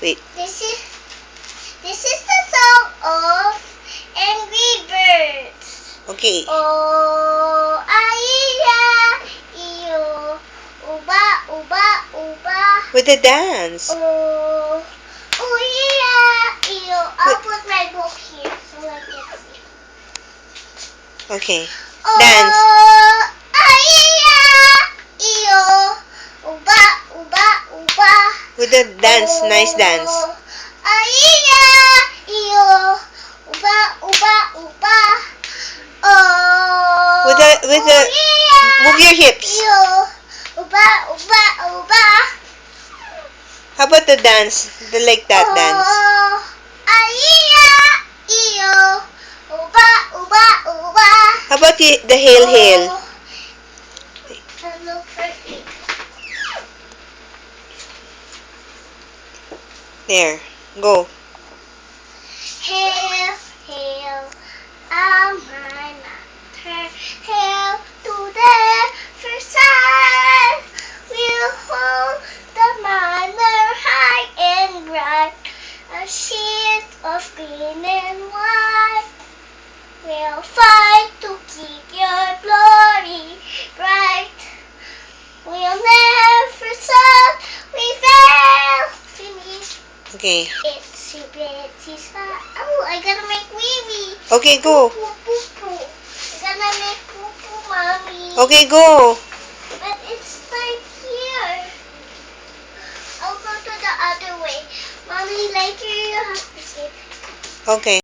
Wait. This is the song of Angry Birds. Okay. Oh, aiya, iyo, uba, uba, uba. With the dance. Oh, iya, iyo. I'll put my book here so I can see. Okay. Dance. Oh, aiya, iyo, uba, uba, uba. With the dance. Nice dance. Oh, aiya, iyo, uba, uba, uba. Oh, With the iya, move your hips. iyo, uba, uba, uba. How about the dance? The like that dance. Oh, aiya, iyo, uba, uba, uba. How about the hail hail? Oh, hello, Fergie. There. Go. Hail, hail, my matter. Hail to the first sun. We'll hold the manor high and bright, a sheet of green and white. We'll fight to keep your glory bright. We'll never stop, we fail to meet. Okay. It's a Betsy side. Oh, I gotta make wee-wee. Okay, go. Poo, poo, poo. I gotta make poo-poo, mommy. Okay, go. But it's like here. I'll go to the other way. Mommy, later you have to sit. Okay.